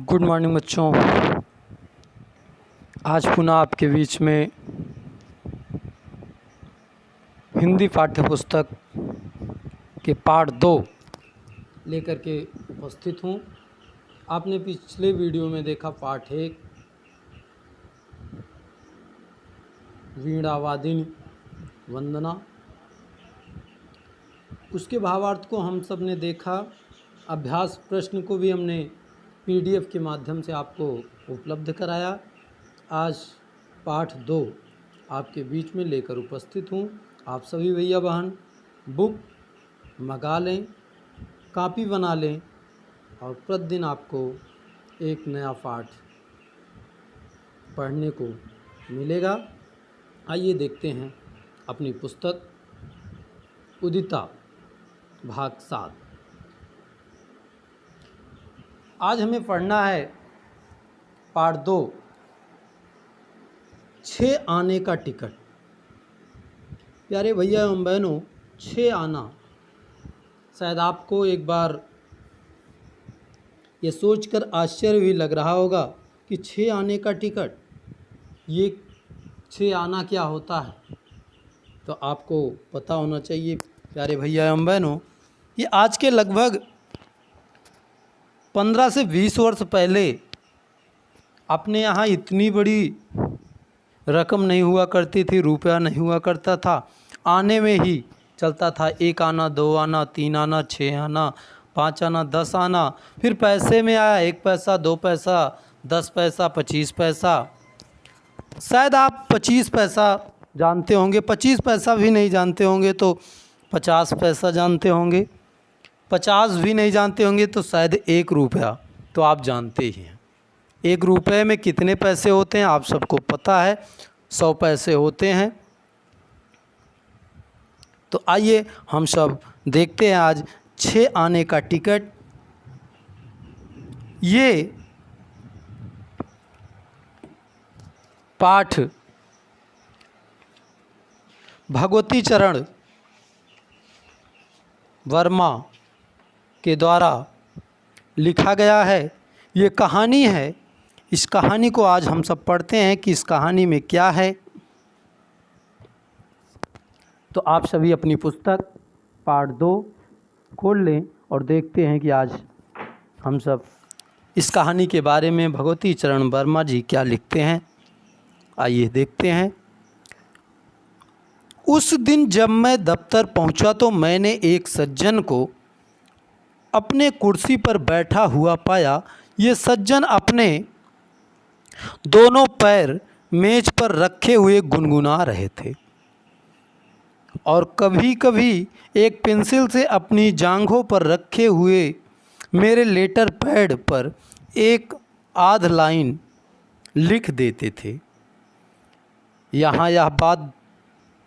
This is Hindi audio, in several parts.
गुड मॉर्निंग बच्चों। आज पुनः आपके बीच में हिंदी पाठ्य पुस्तक के पाठ 2 लेकर के उपस्थित हूँ। आपने पिछले वीडियो में देखा पाठ 1 वीणावादिनी वंदना, उसके भावार्थ को हम सब ने देखा। अभ्यास प्रश्न को भी हमने PDF के माध्यम से आपको उपलब्ध कराया। आज पाठ 2 आपके बीच में लेकर उपस्थित हूँ। आप सभी भैया बहन बुक मंगा लें, कॉपी बना लें और प्रतिदिन आपको एक नया पाठ पढ़ने को मिलेगा। आइए देखते हैं अपनी पुस्तक उदिता भाग 7। आज हमें पढ़ना है पाठ 2 6 आने का टिकट। प्यारे भैया एवं बहनों, 6 आना, शायद आपको एक बार ये सोचकर आश्चर्य भी लग रहा होगा कि 6 आने का टिकट, ये 6 आना क्या होता है। तो आपको पता होना चाहिए प्यारे भैया एवं बहनों, ये आज के लगभग 15 से 20 वर्ष पहले अपने यहाँ इतनी बड़ी रकम नहीं हुआ करती थी, रुपया नहीं हुआ करता था। आने में ही चलता था। 1 आना, 2 आना, 3 आना, 6 आना, 5 आना, 10 आना। फिर पैसे में आया 1 पैसा, 2 पैसा, 10 पैसा, 25 पैसा। शायद आप 25 पैसा जानते होंगे, 25 पैसा भी नहीं जानते होंगे तो 50 पैसा जानते होंगे, 50 भी नहीं जानते होंगे तो शायद 1 रुपया तो आप जानते ही हैं। 1 रुपये में कितने पैसे होते हैं आप सबको पता है, 100 पैसे होते हैं। तो आइए हम सब देखते हैं आज 6 आने का टिकट। ये पाठ भगवती चरण वर्मा के द्वारा लिखा गया है। ये कहानी है। इस कहानी को आज हम सब पढ़ते हैं कि इस कहानी में क्या है। तो आप सभी अपनी पुस्तक पाठ 2 खोल लें और देखते हैं कि आज हम सब इस कहानी के बारे में भगवती चरण वर्मा जी क्या लिखते हैं। आइए देखते हैं। उस दिन जब मैं दफ्तर पहुंचा तो मैंने एक सज्जन को अपने कुर्सी पर बैठा हुआ पाया। ये सज्जन अपने दोनों पैर मेज पर रखे हुए गुनगुना रहे थे और कभी कभी एक पेंसिल से अपनी जांघों पर रखे हुए मेरे लेटर पैड पर एक आध लाइन लिख देते थे। यहाँ यह बात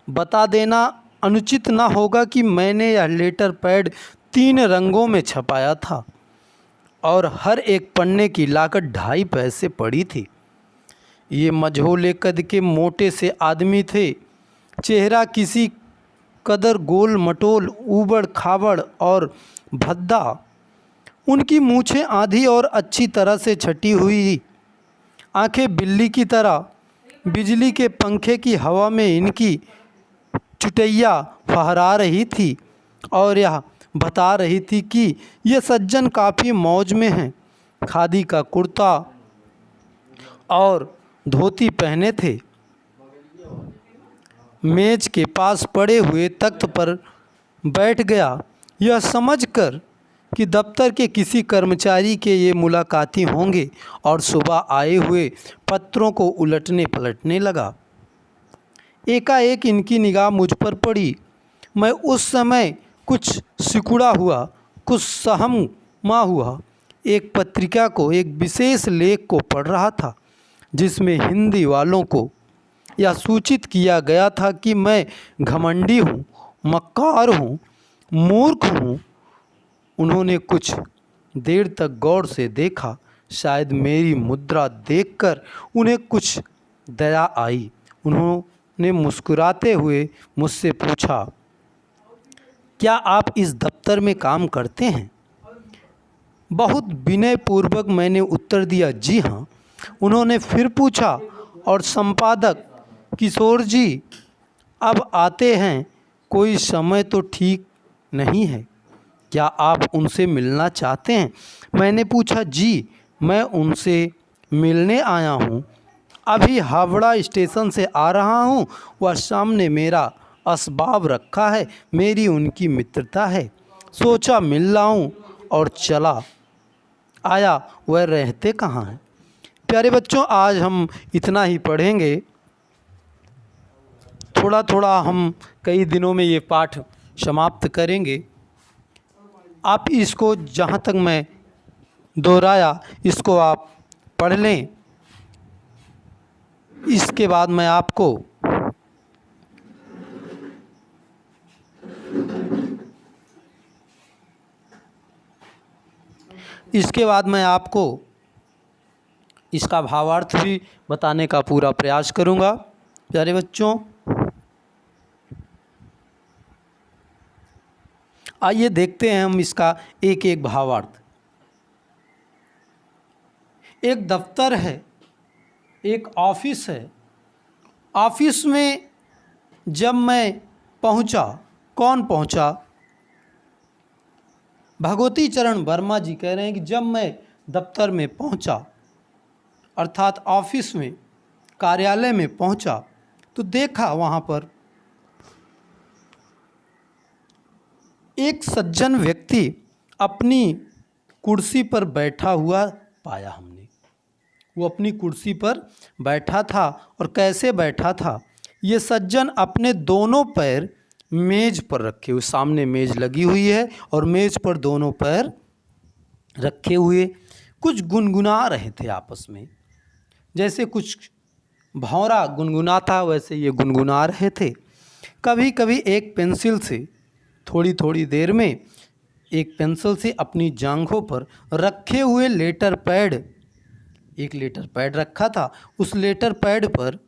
बता देना अनुचित ना होगा कि मैंने यह लेटर पैड 3 रंगों में छपाया था और हर एक पन्ने की लागत 2.5 पैसे पड़ी थी। ये मझोले कद के मोटे से आदमी थे। चेहरा किसी कदर गोल मटोल, ऊबड़ खाबड़ और भद्दा। उनकी मूछें आधी और अच्छी तरह से छटी हुई, आंखें बिल्ली की तरह बिजली के पंखे की हवा में इनकी चुटैया फहरा रही थी और यह बता रही थी कि ये सज्जन काफ़ी मौज में हैं। खादी का कुर्ता और धोती पहने थे। मेज के पास पड़े हुए तख्त पर बैठ गया, यह समझकर कि दफ्तर के किसी कर्मचारी के ये मुलाकाती होंगे और सुबह आए हुए पत्रों को उलटने पलटने लगा। एकाएक इनकी निगाह मुझ पर पड़ी। मैं उस समय कुछ सिकुड़ा हुआ, कुछ सहमा हुआ एक पत्रिका को, एक विशेष लेख को पढ़ रहा था जिसमें हिंदी वालों को यह सूचित किया गया था कि मैं घमंडी हूँ, मक्कार हूँ, मूर्ख हूँ। उन्होंने कुछ देर तक गौर से देखा। शायद मेरी मुद्रा देखकर उन्हें कुछ दया आई। उन्होंने मुस्कुराते हुए मुझसे पूछा, क्या आप इस दफ्तर में काम करते हैं? बहुत विनयपूर्वक मैंने उत्तर दिया, जी हाँ। उन्होंने फिर पूछा, और संपादक किशोर जी अब आते हैं, कोई समय तो ठीक नहीं है, क्या आप उनसे मिलना चाहते हैं? मैंने पूछा, जी मैं उनसे मिलने आया हूँ, अभी हावड़ा स्टेशन से आ रहा हूँ। वह सामने मेरा असबाब रखा है, मेरी उनकी मित्रता है, सोचा मिल लाऊं और चला आया। वह रहते कहाँ हैं? प्यारे बच्चों, आज हम इतना ही पढ़ेंगे। थोड़ा थोड़ा हम कई दिनों में ये पाठ समाप्त करेंगे। आप इसको जहाँ तक मैं दोहराया, इसको आप पढ़ लें। इसके बाद मैं आपको इसका भावार्थ भी बताने का पूरा प्रयास करूँगा। प्यारे बच्चों, आइए देखते हैं हम इसका एक एक भावार्थ। एक दफ्तर है, एक ऑफिस है। ऑफिस में जब मैं पहुंचा, कौन पहुंचा? भगवती चरण वर्मा जी कह रहे हैं कि जब मैं दफ्तर में पहुंचा, अर्थात ऑफिस में, कार्यालय में पहुंचा, तो देखा वहाँ पर एक सज्जन व्यक्ति अपनी कुर्सी पर बैठा हुआ पाया हमने। वो अपनी कुर्सी पर बैठा था, और कैसे बैठा था? ये सज्जन अपने दोनों पैर मेज पर रखे हुए, सामने मेज लगी हुई है और मेज पर दोनों पैर रखे हुए कुछ गुनगुना रहे थे आपस में। जैसे कुछ भौरा गुनगुनाता, वैसे ये गुनगुना रहे थे। कभी कभी एक पेंसिल से, थोड़ी थोड़ी देर में एक पेंसिल से अपनी जांघों पर रखे हुए लेटर पैड, एक लेटर पैड रखा था, उस लेटर पैड पर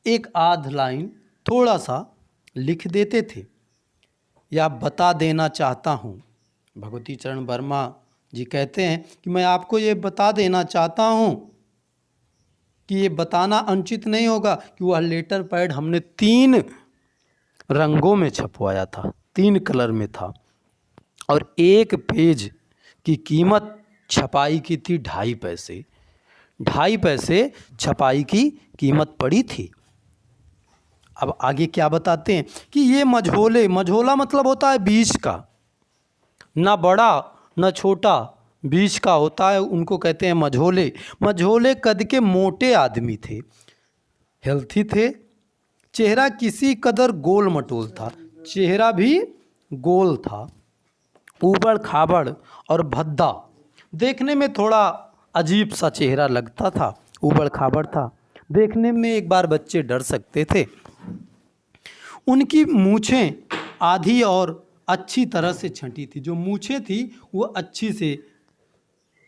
एक आध लाइन थोड़ा सा लिख देते थे, या बता देना चाहता हूँ। भगवती चरण वर्मा जी कहते हैं कि मैं आपको ये बता देना चाहता हूँ कि ये बताना अनुचित नहीं होगा कि वह लेटर पैड हमने 3 रंगों में छपवाया था, 3 कलर में था, और एक पेज की कीमत छपाई की थी 2.5 पैसे। 2.5 पैसे छपाई की कीमत पड़ी थी। अब आगे क्या बताते हैं कि ये मझोले, मझोला मतलब होता है बीच का, ना बड़ा ना छोटा, बीच का होता है, उनको कहते हैं मझोले। मझोले कद के मोटे आदमी थे, हेल्थी थे। चेहरा किसी कदर गोल मटोल था, चेहरा भी गोल था, ऊबड़ खाबड़ और भद्दा, देखने में थोड़ा अजीब सा चेहरा लगता था, ऊबड़ खाबड़ था, देखने में एक बार बच्चे डर सकते थे। उनकी मूछें आधी और अच्छी तरह से छँटी थी, जो मूछें थी वो अच्छी से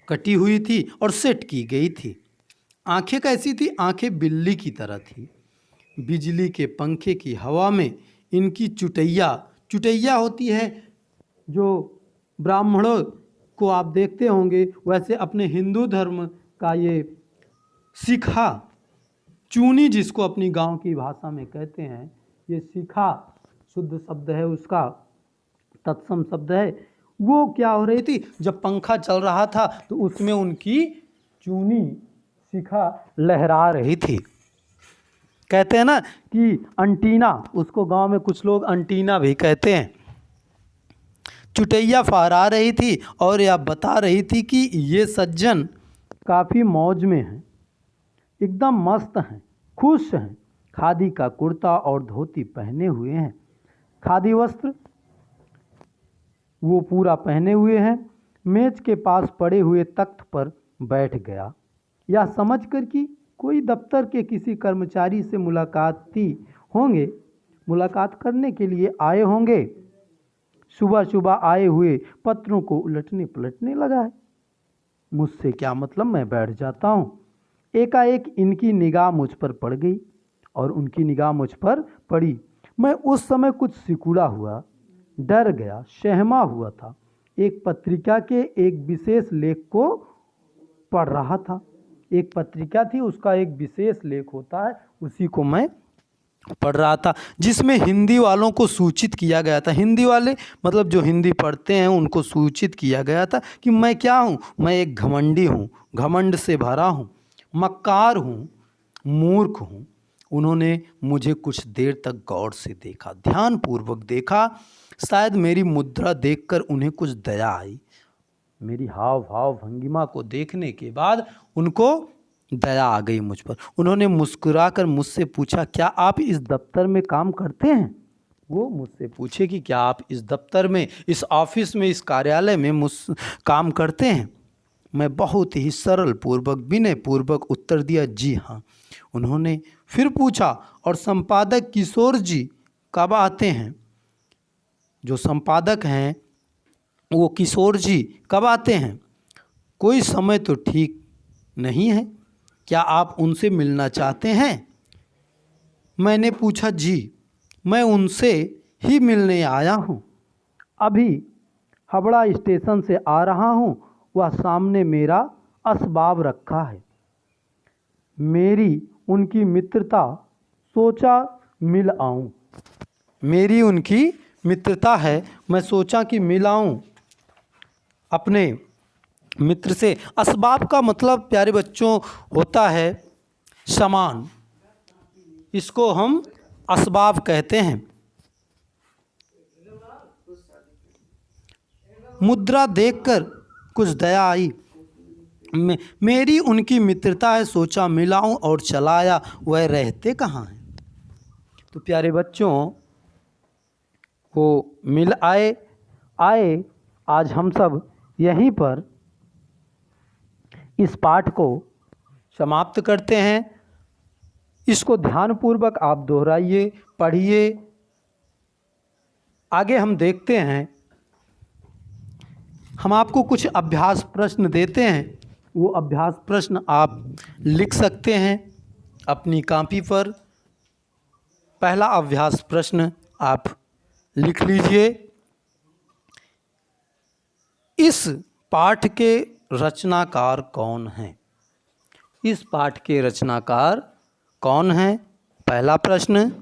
कटी हुई थी और सेट की गई थी। आंखें कैसी थी? आंखें बिल्ली की तरह थी। बिजली के पंखे की हवा में इनकी चुटैया, चुटैया होती है जो ब्राह्मणों को आप देखते होंगे, वैसे अपने हिंदू धर्म का ये शिखा, चूनी जिसको अपनी गांव की भाषा में कहते हैं, ये शिखा शुद्ध शब्द है, उसका तत्सम शब्द है। वो क्या हो रही थी? जब पंखा चल रहा था तो उसमें उनकी चूनी शिखा लहरा रही थी। कहते हैं ना कि अंटीना, उसको गांव में कुछ लोग अंटीना भी कहते हैं। चुटैया फहरा रही थी और यह बता रही थी कि ये सज्जन काफ़ी मौज में हैं, एकदम मस्त हैं, खुश हैं। खादी का कुर्ता और धोती पहने हुए हैं, खादी वस्त्र वो पूरा पहने हुए हैं। मेज के पास पड़े हुए तख्त पर बैठ गया, यह समझकर कि कोई दफ्तर के किसी कर्मचारी से मुलाकात करने के लिए आए होंगे। सुबह सुबह आए हुए पत्रों को उलटने पलटने लगा है। मुझसे क्या मतलब, मैं बैठ जाता हूँ। एकाएक इनकी निगाह मुझ पर पड़ गई और उनकी निगाह मुझ पर पड़ी। मैं उस समय कुछ सिकुड़ा हुआ, डर गया, सहमा हुआ था। एक पत्रिका के एक विशेष लेख को पढ़ रहा था। एक पत्रिका थी, उसका एक विशेष लेख होता है, उसी को मैं पढ़ रहा था, जिसमें हिंदी वालों को सूचित किया गया था। हिंदी वाले मतलब जो हिंदी पढ़ते हैं उनको सूचित किया गया था कि मैं क्या हूँ, मैं एक घमंडी हूँ, घमंड से भरा हूँ, मक्कार हूँ, मूर्ख हूँ। उन्होंने मुझे कुछ देर तक गौर से देखा, ध्यानपूर्वक देखा। शायद मेरी मुद्रा देखकर उन्हें कुछ दया आई। मेरी हाव भाव भंगिमा को देखने के बाद उनको दया आ गई मुझ पर। उन्होंने मुस्कुराकर मुझसे पूछा, क्या आप इस दफ्तर में काम करते हैं? वो मुझसे पूछे कि क्या आप इस दफ्तर में, इस ऑफिस में, इस कार्यालय में काम करते हैं? मैं बहुत ही सरल पूर्वक, विनय पूर्वक उत्तर दिया, जी हाँ। उन्होंने फिर पूछा, और संपादक किशोर जी कब आते हैं? जो संपादक हैं वो किशोर जी कब आते हैं? कोई समय तो ठीक नहीं है, क्या आप उनसे मिलना चाहते हैं? मैंने पूछा, जी, मैं उनसे ही मिलने आया हूँ, अभी हावड़ा स्टेशन से आ रहा हूँ। वह सामने मेरा असबाब रखा है, मेरी उनकी मित्रता, सोचा मिल आऊँ। मेरी उनकी मित्रता है, मैं सोचा कि मिल आऊँ अपने मित्र से। असबाब का मतलब प्यारे बच्चों होता है सामान, इसको हम असबाब कहते हैं। मुद्रा देखकर कुछ दया आई, मेरी उनकी मित्रता है, सोचा मिलाऊं और चलाया, वह रहते कहाँ हैं? तो प्यारे बच्चों, वो मिल आए। आज हम सब यहीं पर इस पाठ को समाप्त करते हैं। इसको ध्यानपूर्वक आप दोहराइए, पढ़िए। आगे हम देखते हैं, हम आपको कुछ अभ्यास प्रश्न देते हैं, वो अभ्यास प्रश्न आप लिख सकते हैं अपनी कॉपी पर। पहला अभ्यास प्रश्न आप लिख लीजिए, इस पाठ के रचनाकार कौन हैं? इस पाठ के रचनाकार कौन हैं? पहला प्रश्न,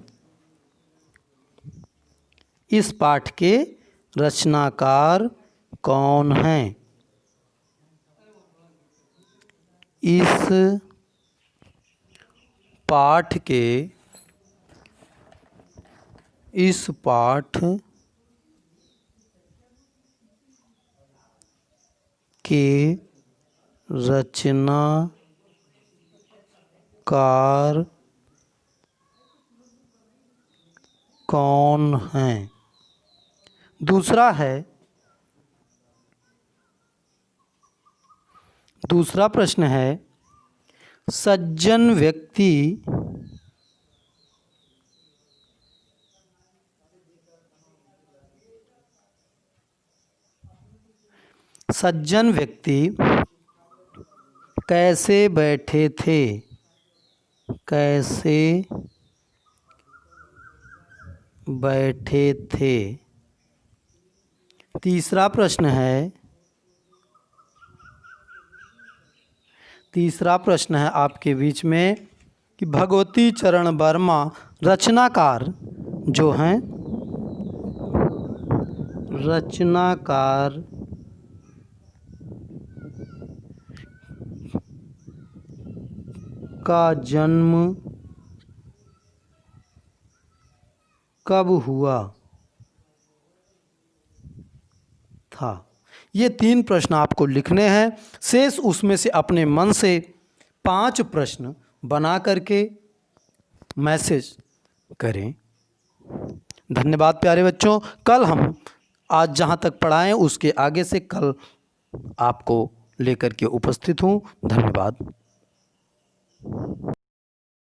इस पाठ के रचनाकार कौन हैं? इस पाठ के रचनाकार कौन हैं? दूसरा प्रश्न है, सज्जन व्यक्ति कैसे बैठे थे? कैसे बैठे थे? तीसरा प्रश्न है आपके बीच में कि भगवती चरण वर्मा रचनाकार जो हैं, रचनाकार का जन्म कब हुआ था? ये 3 प्रश्न आपको लिखने हैं। शेष उसमें से अपने मन से 5 प्रश्न बना करके मैसेज करें। धन्यवाद प्यारे बच्चों। कल हम आज जहाँ तक पढ़ाएं उसके आगे से कल आपको लेकर के उपस्थित हूँ। धन्यवाद।